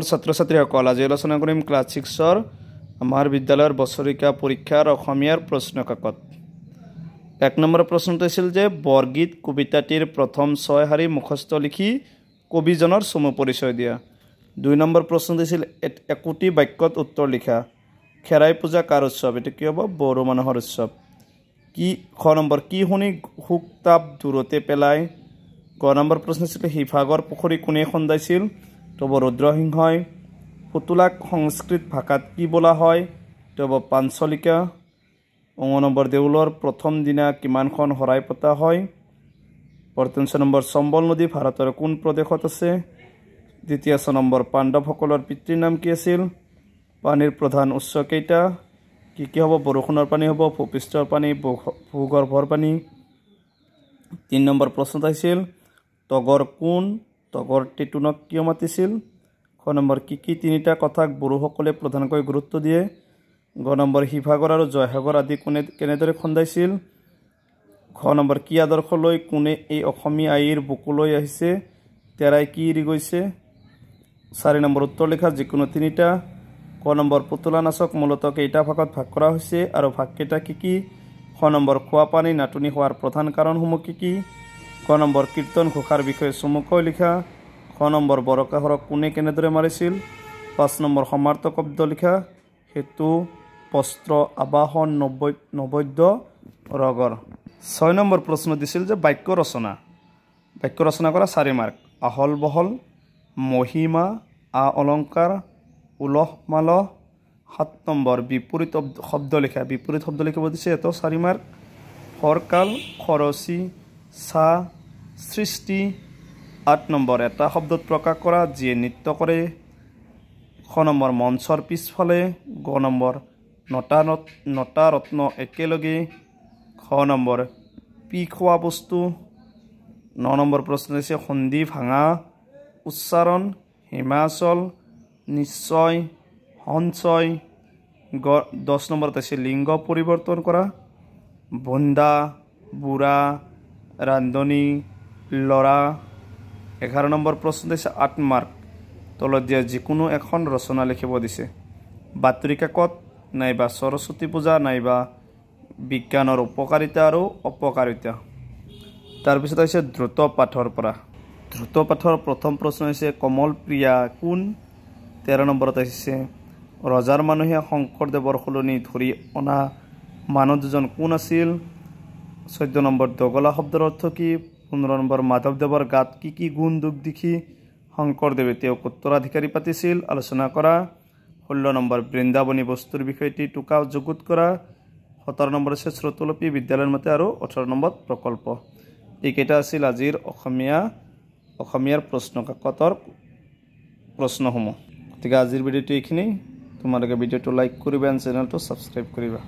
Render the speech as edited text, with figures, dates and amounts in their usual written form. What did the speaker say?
ছাত্ৰ ছাত্ৰীসকল আজি আলোচনা কৰিম ক্লাছ 6ৰ আমাৰ বিদ্যালয়ৰ বছৰিকা পৰীক্ষাৰ অসমীয়াৰ প্ৰশ্ন কাকত। 1 নম্বৰ প্ৰশ্নটো আছিল যে বৰগীত কবিতাটিৰ প্ৰথম 6 শাৰী মুখস্থ লিখি কবিজনৰ চমু পৰিচয় দিয়া। 2 নম্বৰ প্ৰশ্নটো আছিল একোটি বাক্যত উত্তৰ লিখা। খেৰাই পূজা কাৰ উৎসৱ? এটো কি হ'ব? বড়ো মানুহৰ উৎসৱ। খ নম্বৰ কি শুনি হুক তাপ দূৰতে পেলায়? গ নম্বৰ প্ৰশ্ন আছিল শিৱসাগৰ পুখুৰী কোনে খন্দাইছিল? তো ৰুদ্ৰসিংহই। পুতলাক সংস্কৃত ভাষাত কি বোলা হয়? তো পাঞ্চলিকা। নম্বৰ দেউলৰ প্ৰথম দিনা কিমানখন শৰাই পতা হয়? 45 নম্বৰ চম্বল নদী ভাৰতৰ কোন প্ৰদেশত আছে? 2 নম্বৰ পাণ্ডৱসকলৰ পিতৃৰ নাম কি আছিল? পানীৰ প্ৰধান উৎস কেইটা? কি হ'ব? বৰষুণৰ পানী হ'ব, ভূপৃষ্ঠৰ পানী, ভূগৰ্ভৰ পানী। 3 নম্বৰ প্ৰশ্নত আহিছিল তগৰ কোন? তগৰ টেটুনক কিয় মাতিছিল? খ নম্বৰ কি তিনিটা কথাক বড়োসকলে প্ৰধানকৈ গুৰুত্ব দিয়ে? গ নম্বৰ শিৱসাগৰ আৰু জয়সাগৰ আদি কেনেদৰে খন্দাইছিল? খ নম্বৰ কি আদৰ্শ লৈ কোনে এই অসমীয়া আইৰ বুকুলৈ আহিছে? তেৰাই কি এৰি গৈছে? 4 নম্বৰ উত্তৰ লিখা যিকোনো তিনিটা। ক নম্বৰ পুতলা নাচক মূলতঃ কেইটা ভাগত ভাগ কৰা হৈছে আৰু ভাগকেইটা কি? খ নম্বৰ খোৱা পানী নাটনি হোৱাৰ প্ৰধান কাৰণসমূহ কি? ক নম্বৰ কীৰ্তন ঘোষাৰ বিষয়ে চমুকৈ লিখা। খ নম্বৰ বৰকাসুৰক কোনে কেনেদৰে মাৰিছিল? 5 নম্বৰ সমাৰ্থক শব্দ লিখা। সেতু, বস্ত্ৰ, আবাহন, নৈবেদ্য, ৰগৰ। 6 নম্বৰ প্ৰশ্ন দিছিল যে বাক্য ৰচনা কৰা 4 মাৰ্ক। আহল বহল, মহিমা, অলংকাৰ, উলহ মালহ। 7 নম্বৰ বিপৰীত শব্দ লিখা। বিপৰীত শব্দ লিখিব দিছে এটো 4 মাৰ্ক। ফৰকাল, খৰচী, চাহ, সৃষ্টি। 8 নম্বৰ এটা শব্দত প্ৰকাশ কৰা যিয়ে নৃত্য কৰে। খ নম্বৰ মঞ্চৰ পিছফালে। গ নম্বৰ নটা ৰত্ন একেলগে। খ নম্বৰ খোৱা বস্তু। 9 নম্বৰ প্ৰশ্ন হৈছে সন্ধি ভাঙা, উচ্চাৰণ, হিমাচল, নিশ্চয়, সঞ্চয়। 10 নম্বৰত আছে লিংগ পৰিৱৰ্তন কৰা, বন্ধা, বুঢ়া, ৰান্ধনী, ল'ৰা। 11 নম্বৰ প্ৰশ্ন দিছে 8 মাৰ্ক। তলত দিয়া যিকোনো এখন ৰচনা লিখিব দিছে। বাতৰি কাকত নাইবা সৰস্বতী পূজা নাইবা বিজ্ঞানৰ উপকাৰিতা আৰু অপকাৰিতা। তাৰপিছত হৈছে দ্ৰুত পাঠৰ পৰা। দ্ৰুত পাঠৰ প্ৰথম প্ৰশ্ন হৈছে কমল প্ৰিয়া কোন? 13 নম্বৰত আহিছে ৰজাৰ মানুহে শংকৰদেৱৰ সলনি ধৰি অনা মানুহ দুজন কোন আছিল? 14 নম্বৰ দগলা শব্দৰ অৰ্থ কি? 15 নম্বৰ মাধৱদেৱৰ গাত কি গুণ দুখ দেখি শংকৰদেৱে তেওঁক উত্তৰাধিকাৰী পাতিছিল? আলোচনা কৰা। 16 নম্বৰ বৃন্দাবনী বস্তুৰ বিষয়টি টোকা যুগুত কৰা। 17 নম্বৰ আছে শ্ৰুতলিপি বিদ্যালয়ৰ মতে আৰু 18 নম্বৰ প্ৰকল্প। এইকেইটা আছিল আজিৰ অসমীয়াৰ প্ৰশ্ন কাকতৰ প্ৰশ্নসমূহ। গতিকে আজিৰ ভিডিঅ'টো এইখিনি। তোমালোকে ভিডিঅ'টো লাইক কৰিবা, চেনেলটো ছাবস্ক্ৰাইব কৰিবা।